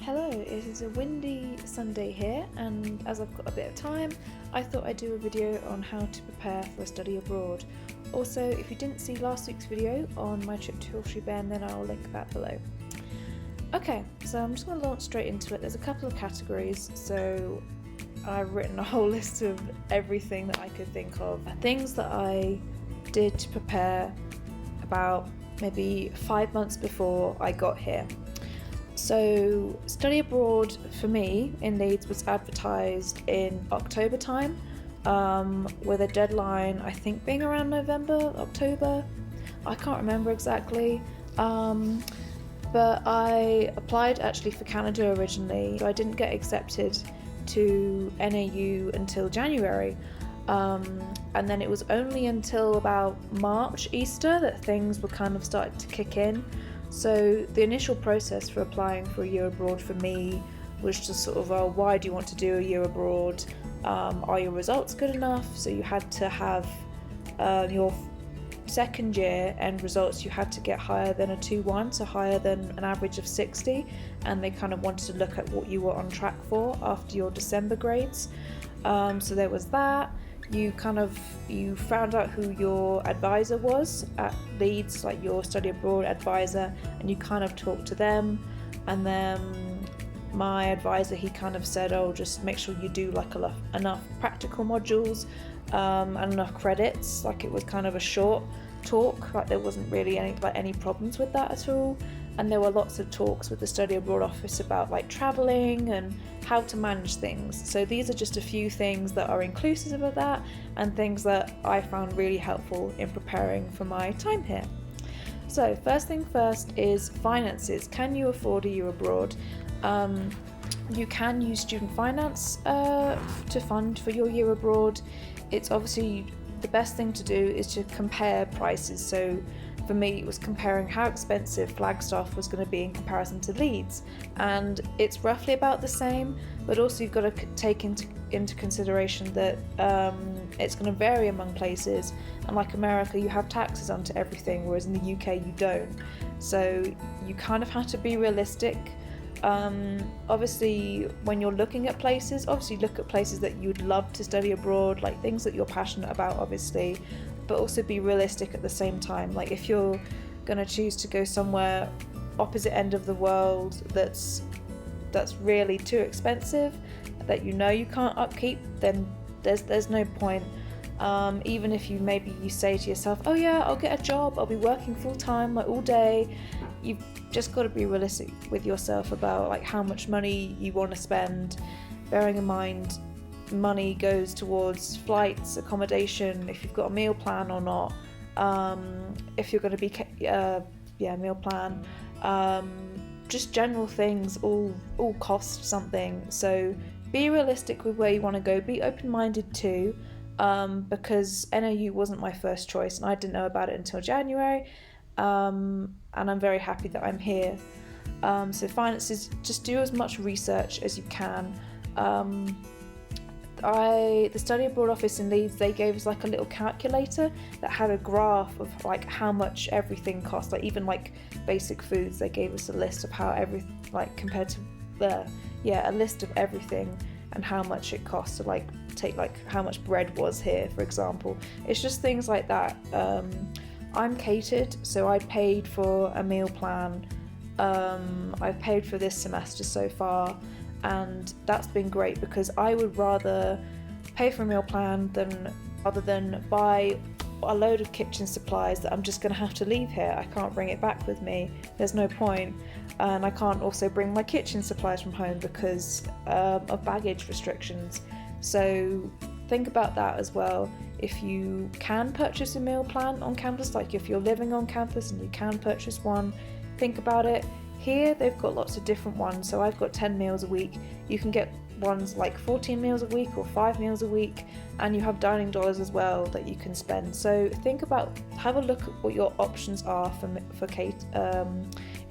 Hello, it is a windy Sunday here, and as I've got a bit of time, I thought I'd do a video on how to prepare for a study abroad. Also, if you didn't see last week's video on my trip to Horseshoe Bend, then I'll link that below. Okay, so I'm just going to launch straight into it. There's a couple of categories, so I've written a whole list of everything that I could think of. Things that I did to prepare about maybe 5 months before I got here. So study abroad for me in Leeds was advertised in October time, with a deadline I think being around November, October, I can't remember exactly, but I applied actually for Canada originally, so I didn't get accepted to NAU until January, and then it was only until about March, Easter, that things were kind of starting to kick in. So the initial process for applying for a year abroad for me was just sort of, why do you want to do a year abroad? Are your results good enough? So you had to have your second year end results, you had to get higher than a 2-1, so higher than an average of 60, and they kind of wanted to look at what you were on track for after your December grades. So there was that. You found out who your advisor was at Leeds, like your study abroad advisor, and you kind of talked to them. And then my advisor, he kind of said, just make sure you do like enough practical modules and enough credits. Like it was kind of a short talk, like there wasn't really any problems with that at all. And there were lots of talks with the study abroad office about like traveling and how to manage things. So these are just a few things that are inclusive of that, and things that I found really helpful in preparing for my time here. So first thing first is finances. Can you afford a year abroad? You can use student finance to fund for your year abroad. It's obviously the best thing to do is to compare prices. So for me, it was comparing how expensive Flagstaff was going to be in comparison to Leeds, and it's roughly about the same, but also you've got to take into consideration that it's going to vary among places, and like America, you have taxes onto everything, whereas in the UK you don't. So you kind of have to be realistic. Obviously, when you're looking at places, look at places that you'd love to study abroad, like things that you're passionate about, obviously, but also be realistic at the same time. Like if you're going to choose to go somewhere opposite end of the world that's really too expensive, that you can't upkeep, then there's no point. Even if you say to yourself, oh yeah, I'll get a job, I'll be working full time like all day, you've just got to be realistic with yourself about like how much money you want to spend, bearing in mind money goes towards flights, accommodation, if you've got a meal plan or not, if you're going to be meal plan, just general things all cost something. So be realistic with where you want to go, be open-minded too, because NAU wasn't my first choice and I didn't know about it until January, and I'm very happy that I'm here. So finances, just do as much research as you can. The study abroad office in Leeds, they gave us like a little calculator that had a graph of like how much everything costs, like even like basic foods. They gave us a list of how compared to a list of everything and how much it costs to like take like how much bread was here, for example. It's just things like that. I'm catered, so I paid for a meal plan. I've paid for this semester so far, and that's been great because I would rather pay for a meal plan rather than buy a load of kitchen supplies that I'm just going to have to leave here. I can't bring it back with me, there's no point, and I can't also bring my kitchen supplies from home because of baggage restrictions. So think about that as well. If you can purchase a meal plan on campus, like if you're living on campus and you can purchase one, think about it. Here they've got lots of different ones, so I've got 10 meals a week. You can get ones like 14 meals a week or 5 meals a week, and you have dining dollars as well that you can spend. So have a look at what your options are for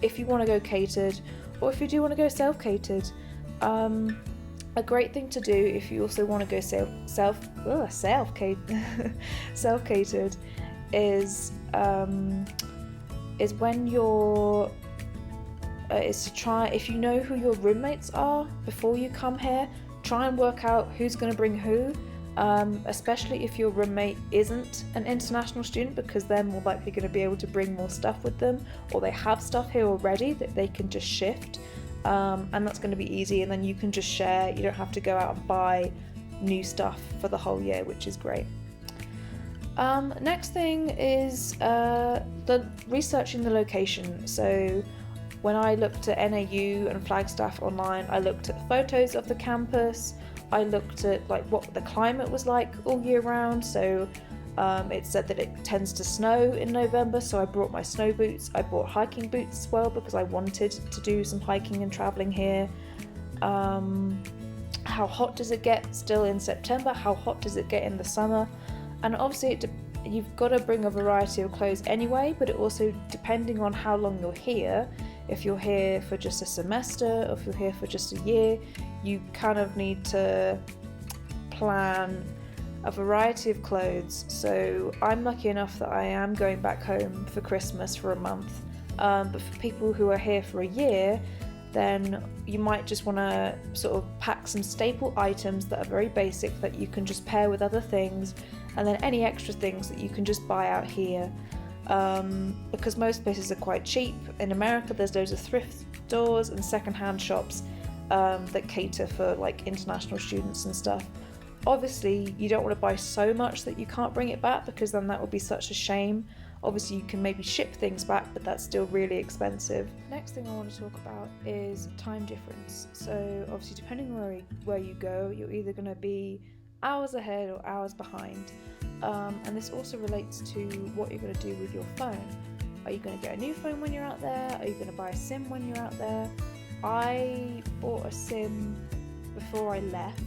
if you want to go catered, or if you do want to go self-catered. A great thing to do if you also want to go self-catered is when you're is to try, if you know who your roommates are before you come here, try and work out who's going to bring who, especially if your roommate isn't an international student, because they're more likely going to be able to bring more stuff with them, or they have stuff here already that they can just shift, and that's going to be easy, and then you can just share. You don't have to go out and buy new stuff for the whole year, which is great. Next thing is the researching the location. So when I looked at NAU and Flagstaff online, I looked at photos of the campus. I looked at like what the climate was like all year round. So it said that it tends to snow in November, so I brought my snow boots. I bought hiking boots as well because I wanted to do some hiking and traveling here. How hot does it get still in September? How hot does it get in the summer? And obviously you've got to bring a variety of clothes anyway, but it also, depending on how long you're here, if you're here for just a semester or if you're here for just a year, you kind of need to plan a variety of clothes. So I'm lucky enough that I am going back home for Christmas for a month, but for people who are here for a year, then you might just want to sort of pack some staple items that are very basic that you can just pair with other things, and then any extra things that you can just buy out here, because most places are quite cheap. In America there's loads of thrift stores and secondhand shops that cater for like international students and stuff. Obviously you don't want to buy so much that you can't bring it back, because then that would be such a shame. Obviously you can maybe ship things back, but that's still really expensive. Next thing I want to talk about is time difference. So obviously depending on where you go, you're either going to be hours ahead or hours behind. And this also relates to what you're going to do with your phone. Are you going to get a new phone when you're out there? Are you going to buy a SIM when you're out there? I bought a SIM before I left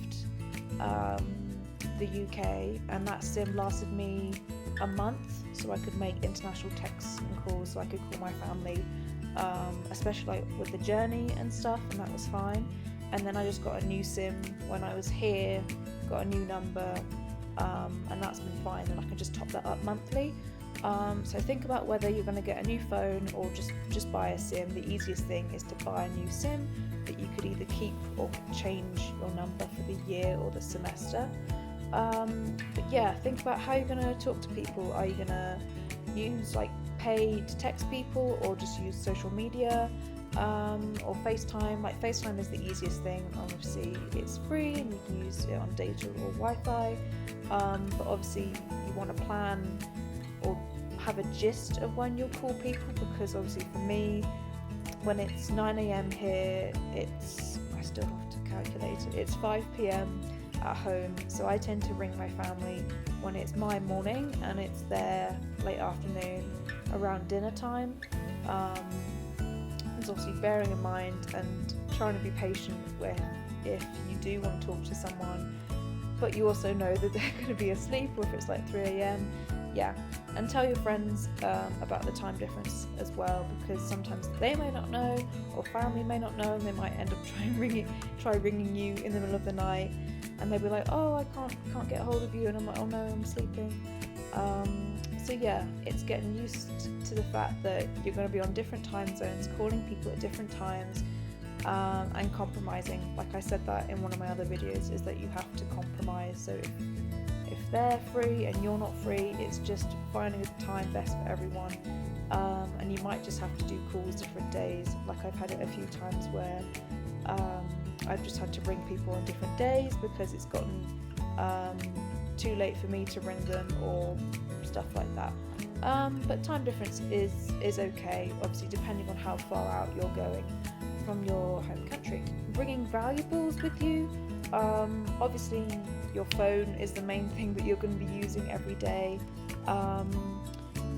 the UK, and that SIM lasted me a month, so I could make international texts and calls, so I could call my family, especially like with the journey and stuff, and that was fine. And then I just got a new SIM when I was here, got a new number, and that's been fine, and I can just top that up monthly. So think about whether you're going to get a new phone or just buy a SIM. The easiest thing is to buy a new SIM that you could either keep or change your number for the year or the semester. But yeah, think about how you're going to talk to people. Are you going to use like paid text people, or just use social media, or FaceTime? Like FaceTime is the easiest thing. Obviously it's free and you can use it on data or Wi-Fi, but obviously you want to plan or have a gist of when you'll call people, because obviously for me, when it's 9 AM here, I still have to calculate it, it's 5 PM at home, so I tend to ring my family when it's my morning and it's their late afternoon around dinner time. It's obviously bearing in mind and trying to be patient with if you do want to talk to someone, but you also know that they're going to be asleep, or if it's like 3 AM, yeah. And tell your friends about the time difference as well, because sometimes they may not know, or family may not know, and they might end up try ringing you in the middle of the night, and they'll be like, oh, I can't get hold of you, and I'm like, oh no, I'm sleeping. So yeah, it's getting used to the fact that you're going to be on different time zones, calling people at different times, and compromising. Like I said that in one of my other videos, is that you have to compromise. So if they're free and you're not free, it's just finding a time best for everyone, and you might just have to do calls different days. Like I've had it a few times where I've just had to ring people on different days because it's gotten too late for me to ring them or stuff like that. But time difference is okay, obviously depending on how far out you're going from your home country. Bringing valuables with you, obviously your phone is the main thing that you're going to be using every day.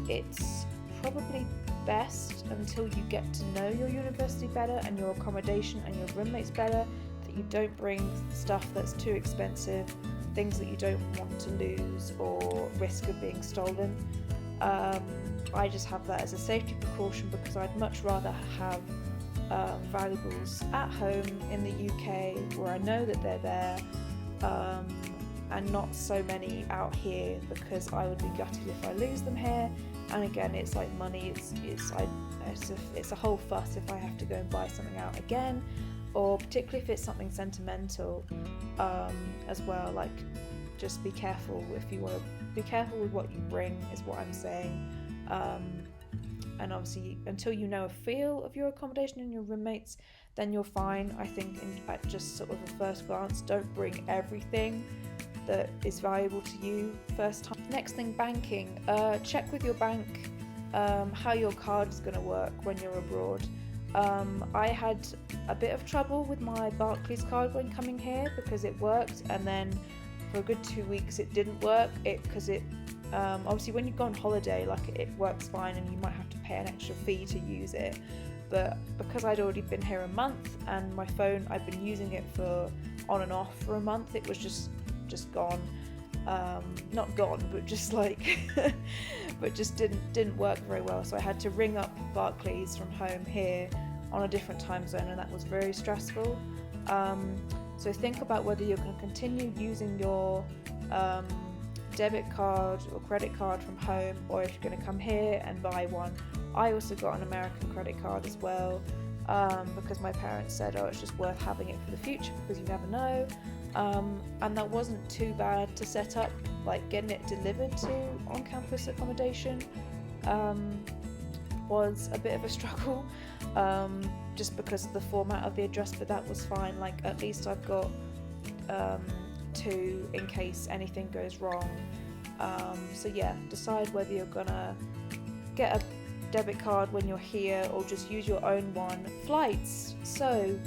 It's probably best, until you get to know your university better and your accommodation and your roommates better, that you don't bring stuff that's too expensive, things that you don't want to lose or risk of being stolen. I just have that as a safety precaution, because I'd much rather have valuables at home in the UK where I know that they're there, and not so many out here, because I would be gutted if I lose them here, And again, it's like money. It's a whole fuss if I have to go and buy something out again, or particularly if it's something sentimental, as well. Like, just be careful if you want to be careful with what you bring, is what I'm saying. And obviously, until you know a feel of your accommodation and your roommates, then you're fine. I think at just sort of a first glance, don't bring everything that is valuable to you first time. Next thing, banking. Check with your bank how your card is going to work when you're abroad. I had a bit of trouble with my Barclays card when coming here because it worked, and then for a good 2 weeks it didn't work. Because obviously when you go on holiday, like, it works fine and you might have to pay an extra fee to use it. But because I'd already been here a month and my phone, I'd been using it for on and off for a month, it was just gone. Not gone, but just like but just didn't work very well. So I had to ring up Barclays from home here on a different time zone, and that was very stressful. So think about whether you're going to continue using your debit card or credit card from home, or if you're going to come here and buy one. I also got an American credit card as well, because my parents said, oh, it's just worth having it for the future because you never know. And that wasn't too bad to set up. Like, getting it delivered to on-campus accommodation was a bit of a struggle, just because of the format of the address, but that was fine. Like, at least I've got two in case anything goes wrong. So yeah, decide whether you're gonna get a debit card when you're here or just use your own one. Flights. So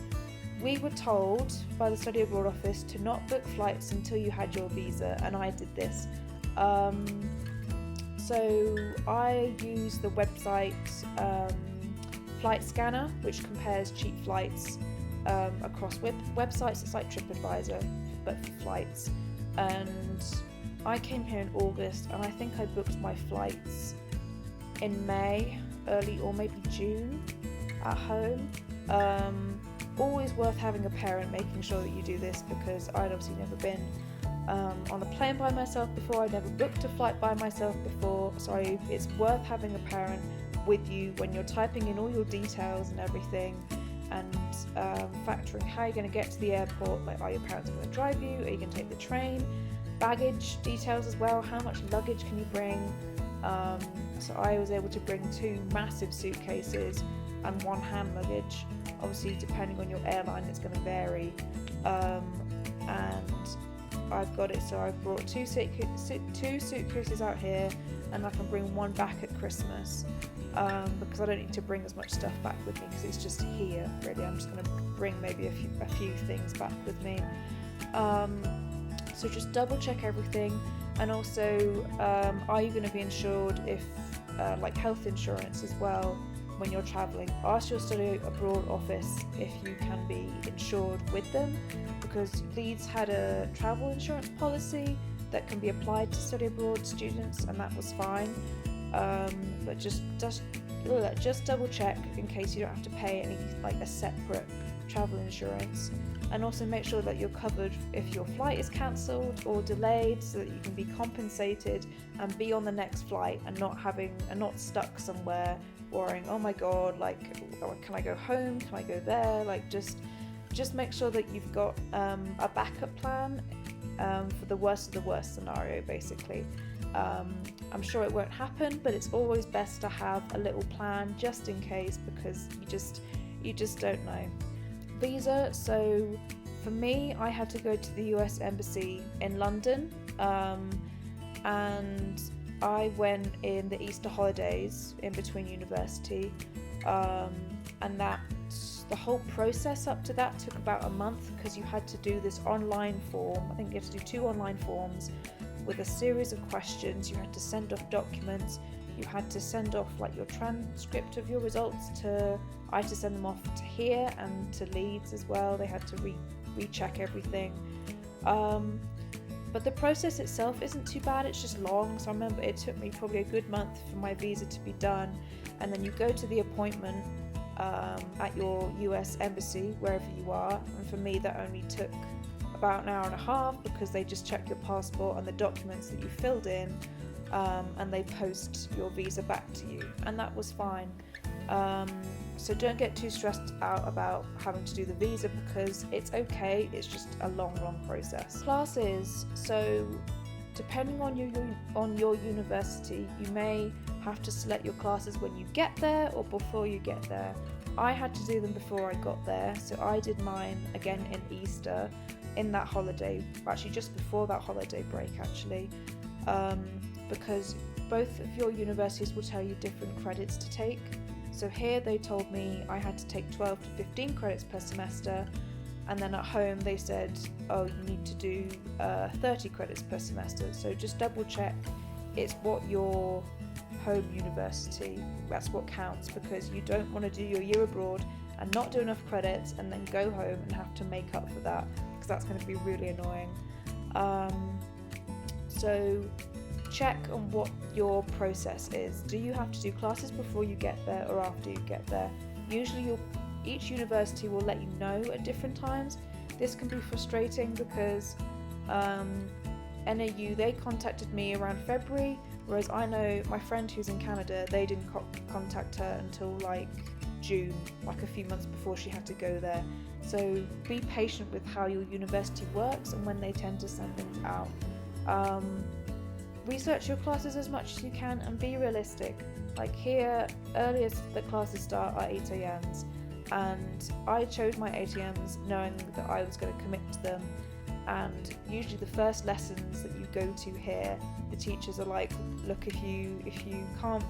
we were told by the Study Abroad office to not book flights until you had your visa, and I did this. So I used the website Flight Scanner, which compares cheap flights across websites. It's like TripAdvisor, but for flights. And I came here in August, and I think I booked my flights in May, early or maybe June, at home. Always worth having a parent making sure that you do this, because I'd obviously never been on a plane by myself before. I'd never booked a flight by myself before, so it's worth having a parent with you when you're typing in all your details and everything, and factoring how you're going to get to the airport. Like, are your parents going to drive you? Are you going to take the train? Baggage details as well. How much luggage can you bring? So I was able to bring 2 massive suitcases and 1 hand luggage. Obviously, depending on your airline, it's going to vary. And I've got it, so I've brought 2 suitcases out here, and I can bring 1 back at Christmas, because I don't need to bring as much stuff back with me because it's just here, really. I'm just going to bring maybe a few things back with me. So just double check everything. And also, are you going to be insured if like health insurance as well when you're traveling? Ask your Study Abroad office if you can be insured with them, because LEEDS had a travel insurance policy that can be applied to Study Abroad students, and that was fine. But just double check in case you don't have to pay any, like, a separate travel insurance. And also make sure that you're covered if your flight is cancelled or delayed, so that you can be compensated and be on the next flight, and not stuck somewhere worrying, oh my god, like, can I go home? Can I go there? Like, just make sure that you've got a backup plan for the worst of the worst scenario, basically. I'm sure it won't happen, but it's always best to have a little plan just in case, because you just don't know. Visa. So for me, I had to go to the US Embassy in London, and I went in the Easter holidays in between university, and the whole process up to that took about a month, because you had to do this online form. I think you had to do 2 online forms with a series of questions. You had to send off documents. You had to send off, like, your transcript of your results I had to send them off to here and to LEEDS as well. They had to recheck everything. But the process itself isn't too bad, it's just long. So I remember it took me probably a good month for my visa to be done. And then you go to the appointment at your US Embassy, wherever you are. And for me, that only took about an hour and a half, because they just check your passport and the documents that you filled in and they post your visa back to you, and that was fine. So don't get too stressed out about having to do the visa, because it's okay, it's just a long process. Classes, so depending on your university, you may have to select your classes when you get there or before you get there. I had to do them before I got there, so I did mine again in Easter, in that holiday, actually just before that holiday break actually, because both of your universities will tell you different credits to take. So here they told me I had to take 12 to 15 credits per semester, and then at home they said, oh, you need to do 30 credits per semester. So just double check it's what your home university, that's what counts, because you don't want to do your year abroad and not do enough credits and then go home and have to make up for that, because that's going to be really annoying. So check on what your process is. Do you have to do classes before you get there or after you get there? Usually each university will let you know at different times. This can be frustrating because NAU, they contacted me around February, whereas I know my friend who's in Canada, they didn't contact her until like June, like a few months before she had to go there. So be patient with how your university works and when they tend to send things out. Research your classes as much as you can and be realistic. Like here, earliest the classes start are 8 a.m s, and I chose my 8 a.m s knowing that I was going to commit to them. And usually the first lessons that you go to here, the teachers are like, look, if you can't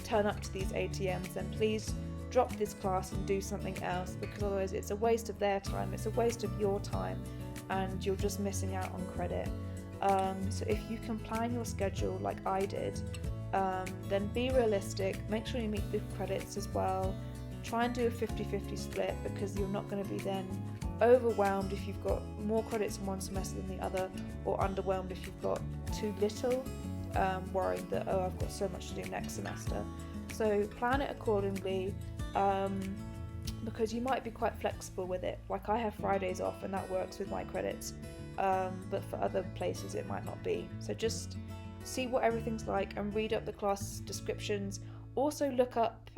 turn up to these 8 a.m s, then please drop this class and do something else, because otherwise it's a waste of their time, it's a waste of your time, and you're just missing out on credit. So if you can plan your schedule like I did, then be realistic, make sure you meet the credits as well. Try and do a 50-50 split, because you're not going to be then overwhelmed if you've got more credits in one semester than the other, or underwhelmed if you've got too little, worrying that, oh, I've got so much to do next semester. So plan it accordingly, because you might be quite flexible with it. Like I have Fridays off and that works with my credits, but for other places it might not be. So just see what everything's like and read up the class descriptions. Also look up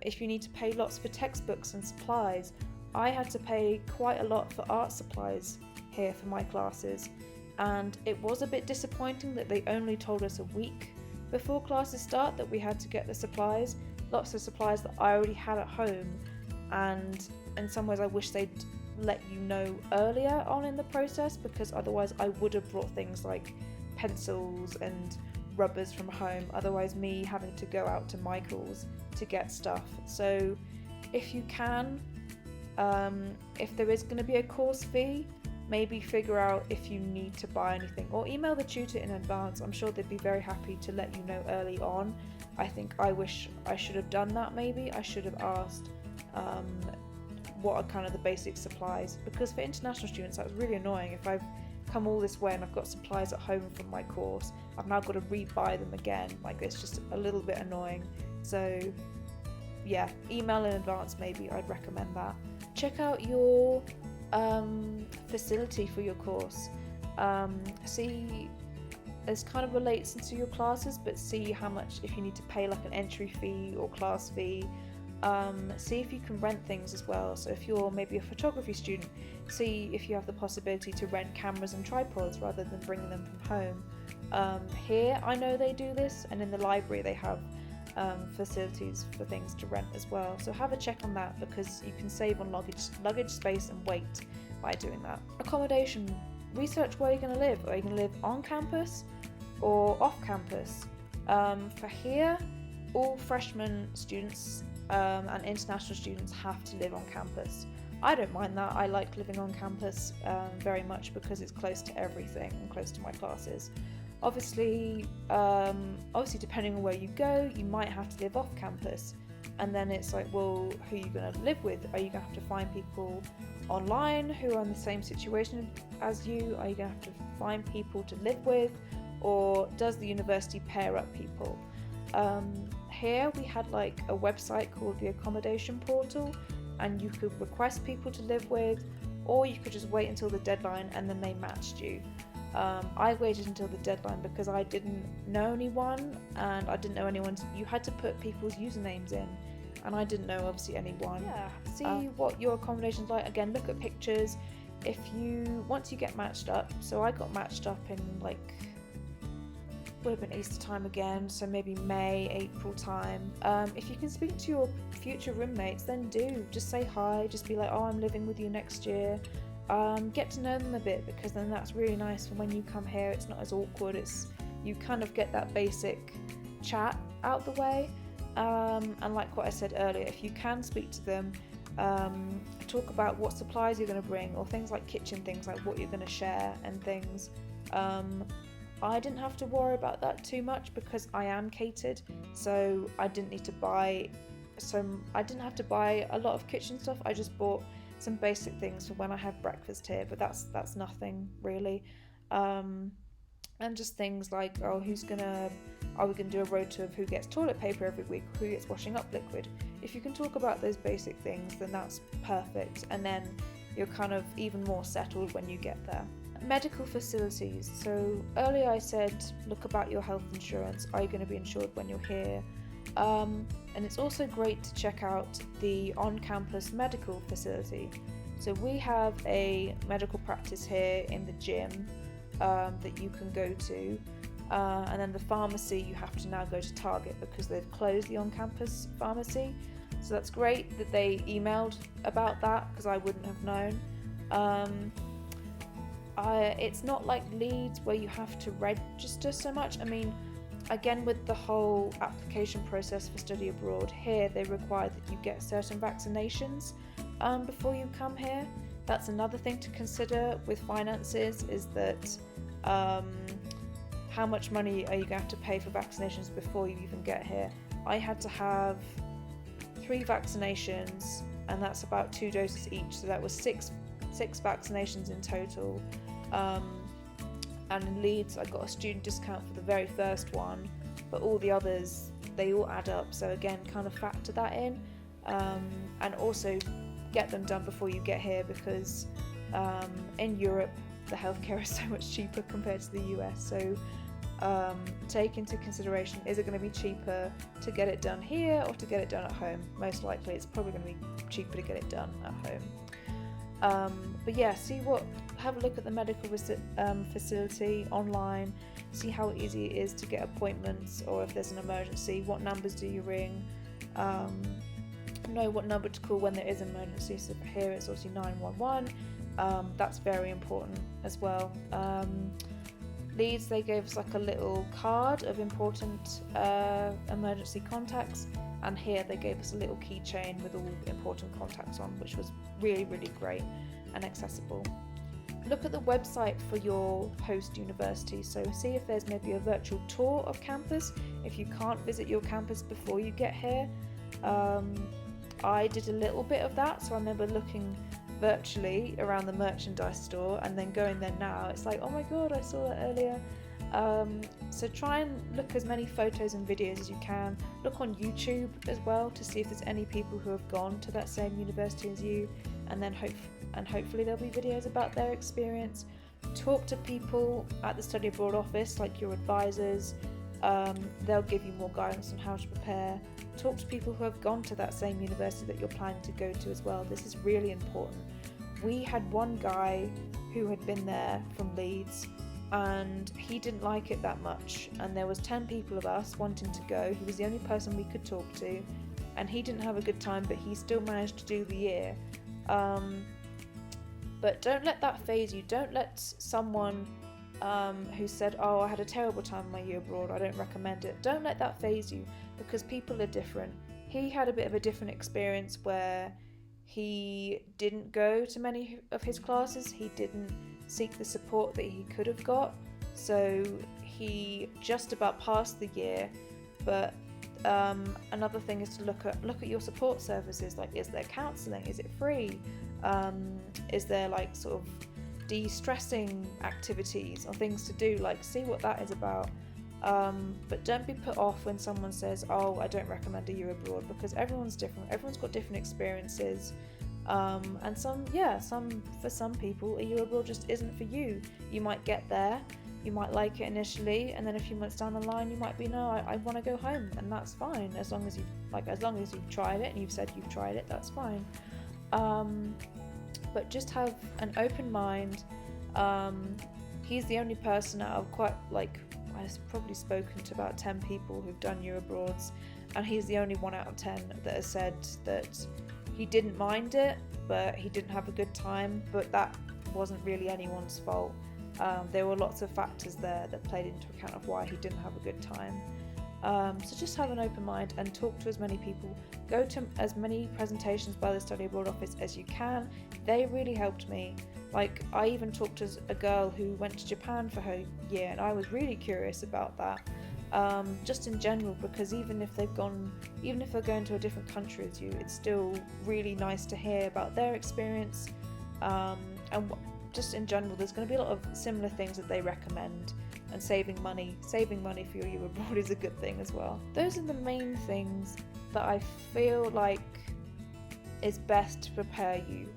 if you need to pay lots for textbooks and supplies. I had to pay quite a lot for art supplies here for my classes, and it was a bit disappointing that they only told us a week before classes start that we had to get the supplies. Lots of supplies that I already had at home, and in some ways I wish they'd let you know earlier on in the process, because otherwise I would have brought things like pencils and rubbers from home, otherwise me having to go out to Michael's to get stuff. So if you can, if there is going to be a course fee, maybe figure out if you need to buy anything, or email the tutor in advance. I'm sure they'd be very happy to let you know early on. I think I wish I should have done that. Maybe I should have asked what are kind of the basic supplies, because for international students that's really annoying. If I've come all this way and I've got supplies at home from my course, I've now got to re-buy them again. Like, it's just a little bit annoying. So yeah, email in advance, maybe I'd recommend that. Check out your facility for your course. See, this kind of relates into your classes, but see how much, if you need to pay like an entry fee or class fee. See if you can rent things as well. So if you're maybe a photography student, see if you have the possibility to rent cameras and tripods rather than bringing them from home. Here I know they do this, and in the library they have facilities for things to rent as well. So have a check on that, because you can save on luggage space and weight by doing that. Accommodation. Research where you're going to live. Are you going to live on campus or off campus? For here, all freshman students and international students have to live on campus. I don't mind that. I like living on campus very much, because it's close to everything and close to my classes. Obviously depending on where you go, you might have to live off campus, and then it's like, well, who are you going to live with? Are you going to have to find people online who are in the same situation as you? Are you going to have to find people to live with, or does the university pair up people? Here we had like a website called the accommodation portal, and you could request people to live with, or you could just wait until the deadline and then they matched you. I waited until the deadline because I didn't know anyone, and I didn't know anyone. You had to put people's usernames in, and I didn't know obviously anyone. Yeah. See what your accommodation's like. Again, look at pictures. If you once you get matched up, so I got matched up in like, would have been Easter time again, so maybe May, April time. If you can speak to your future roommates, then do. Just say hi, just be like, oh, I'm living with you next year. Get to know them a bit, because then that's really nice for when you come here. It's not as awkward. You kind of get that basic chat out the way. And like what I said earlier, if you can speak to them, talk about what supplies you're going to bring, or things like kitchen things, like what you're going to share and things. I didn't have to worry about that too much because I am catered, so I didn't need to buy I didn't have to buy a lot of kitchen stuff. I just bought some basic things for when I have breakfast here, but that's nothing really. And just things like, are we gonna do a rota of who gets toilet paper every week, who gets washing up liquid? If you can talk about those basic things, then that's perfect, and then you're kind of even more settled when you get there. Medical facilities. So earlier I said, look about your health insurance. Are you going to be insured when you're here? And it's also great to check out the on-campus medical facility. So we have a medical practice here in the gym that you can go to, and then the pharmacy you have to now go to Target because they've closed the on-campus pharmacy. So that's great that they emailed about that, because I wouldn't have known. It's not like LEEDS where you have to register so much. I mean, again, with the whole application process for study abroad, here they require that you get certain vaccinations before you come here. That's another thing to consider with finances, is that how much money are you going to have to pay for vaccinations before you even get here. I had to have 3 vaccinations, and that's about 2 doses each, so that was six vaccinations in total. And in LEEDS I got a student discount for the very first one, but all the others, they all add up, so again, kind of factor that in, and also get them done before you get here, because in Europe the healthcare is so much cheaper compared to the US. So take into consideration, is it going to be cheaper to get it done here or to get it done at home? Most likely it's probably going to be cheaper to get it done at home. But yeah, have a look at the medical facility online, see how easy it is to get appointments, or if there's an emergency, what numbers do you ring, know what number to call when there is an emergency. So for here it's obviously 911, that's very important as well. LEEDS, they gave us like a little card of important emergency contacts, and here they gave us a little keychain with all important contacts on, which was really, really great and accessible. Look at the website for your host university, so see if there's maybe a virtual tour of campus if you can't visit your campus before you get here. I did a little bit of that, so I remember looking virtually around the merchandise store and then going there now. It's like, oh my god, I saw that earlier. So try and look as many photos and videos as you can. Look on YouTube as well to see if there's any people who have gone to that same university as you, and then hopefully there'll be videos about their experience. Talk to people at the study abroad office, like your advisors. They'll give you more guidance on how to prepare. Talk to people who have gone to that same university that you're planning to go to as well. This is really important. We had one guy who had been there from LEEDS, and he didn't like it that much, and there was 10 people of us wanting to go. He was the only person we could talk to, and he didn't have a good time, but he still managed to do the year. But don't let that faze you. Don't let someone who said, oh, I had a terrible time in my year abroad, I don't recommend it. Don't let that faze you, because people are different. He had a bit of a different experience where he didn't go to many of his classes. He didn't seek the support that he could have got, so he just about passed the year. But another thing is to look at your support services. Like, is there counselling? Is it free? Is there like sort of de-stressing activities or things to do? Like, see what that is about. But don't be put off when someone says, oh, I don't recommend a year abroad, because everyone's different. Everyone's got different experiences. And for some people, a year abroad just isn't for you. You might get there, you might like it initially, and then a few months down the line, you might be, no, I want to go home, and that's fine. As long as you've tried it and you've said you've tried it, that's fine. But just have an open mind. He's the only person out of I've probably spoken to about 10 people who've done year abroads, and he's the only 1 out of 10 that has said that he didn't mind it, but he didn't have a good time. But that wasn't really anyone's fault. There were lots of factors there that played into account of why he didn't have a good time. So just have an open mind and talk to as many people. Go to as many presentations by the Study Abroad office as you can. They really helped me. Like, I even talked to a girl who went to Japan for her year, and I was really curious about that. Just in general, because even if they're going to a different country as you, it's still really nice to hear about their experience. And just in general, there's going to be a lot of similar things that they recommend, and saving money for your year abroad is a good thing as well. Those are the main things that I feel like is best to prepare you.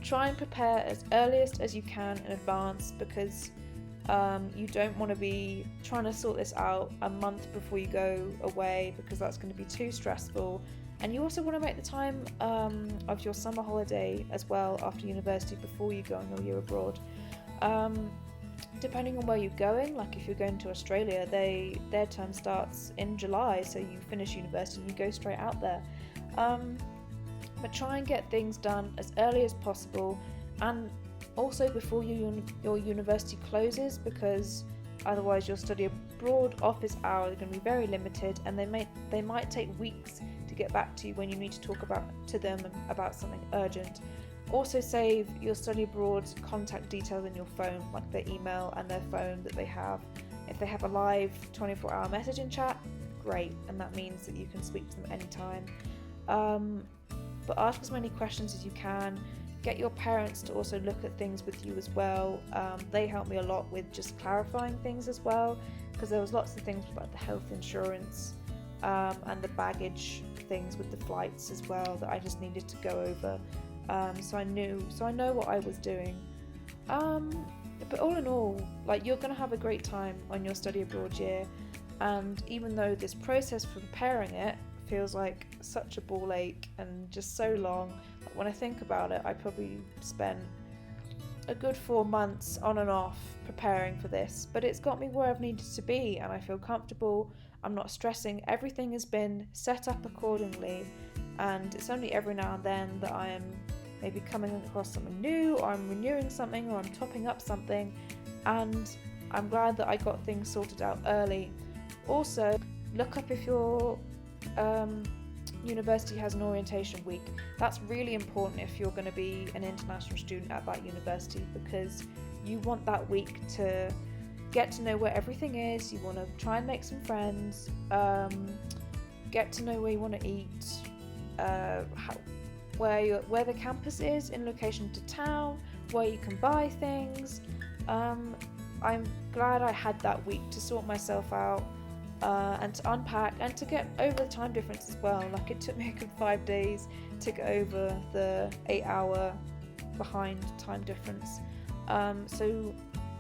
Try and prepare as earliest as you can in advance, because you don't want to be trying to sort this out a month before you go away, because that's going to be too stressful. And you also want to make the time of your summer holiday as well after university before you go on your year abroad. Depending on where you're going, like if you're going to Australia, their term starts in July, so you finish university and you go straight out there. But try and get things done as early as possible, and also before your university closes, because otherwise your study abroad office hours are going to be very limited, and they might take weeks to get back to you when you need to talk to them about something urgent. Also save your study abroad's contact details in your phone, like their email and their phone that they have. If they have a live 24-hour messaging chat, great, and that means that you can speak to them anytime. But ask as many questions as you can. Get your parents to also look at things with you as well. They helped me a lot with just clarifying things as well, because there was lots of things like the health insurance and the baggage things with the flights as well that I just needed to go over. So I know what I was doing. But all in all, like, you're going to have a great time on your study abroad year, and even though this process for preparing it feels like such a ball ache and just so long, like, when I think about it, I probably spent a good 4 months on and off preparing for this, but it's got me where I've needed to be, and I feel comfortable. I'm not stressing. Everything has been set up accordingly, and it's only every now and then that I am maybe coming across something new, or I'm renewing something, or I'm topping up something, and I'm glad that I got things sorted out early. Also, look up if your university has an orientation week. That's really important if you're going to be an international student at that university, because you want that week to get to know where everything is. You want to try and make some friends, get to know where you want to eat, where the campus is in location to town, where you can buy things. I'm glad I had that week to sort myself out, and to unpack and to get over the time difference as well. Like, it took me a good 5 days to get over the 8-hour behind time difference. So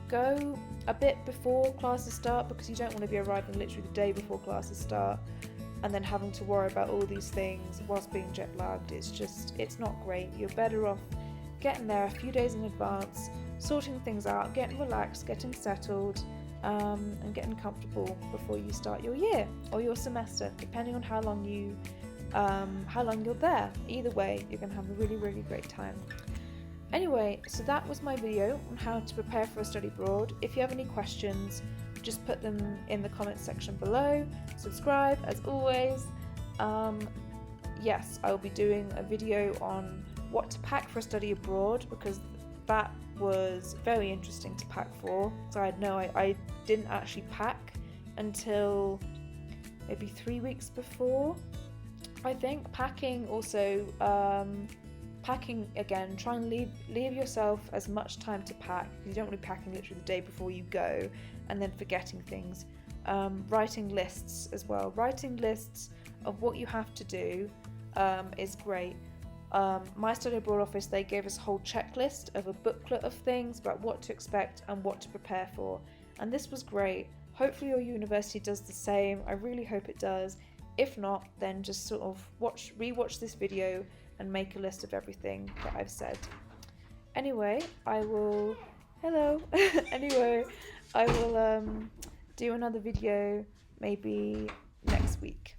go a bit before classes start, because you don't want to be arriving literally the day before classes start and then having to worry about all these things whilst being jet lagged. It's not great. You're better off getting there a few days in advance, sorting things out, getting relaxed, getting settled, and getting comfortable before you start your year or your semester, depending on how long you're there. Either way, you're going to have a really, really great time. Anyway, so that was my video on how to prepare for a study abroad. If you have any questions, just put them in the comments section below. Subscribe as always. Yes, I will be doing a video on what to pack for a study abroad, because that was very interesting to pack for. So I didn't actually pack until maybe 3 weeks before, I think. Packing again, try and leave yourself as much time to pack. You don't want to be packing literally the day before you go and then forgetting things. Writing lists as well. Writing lists of what you have to do is great. My study abroad office, they gave us a whole checklist of a booklet of things about what to expect and what to prepare for, and this was great. Hopefully your university does the same. I really hope it does. If not, then just sort of rewatch this video and make a list of everything that I've said. Anyway, I will anyway, I will do another video maybe next week.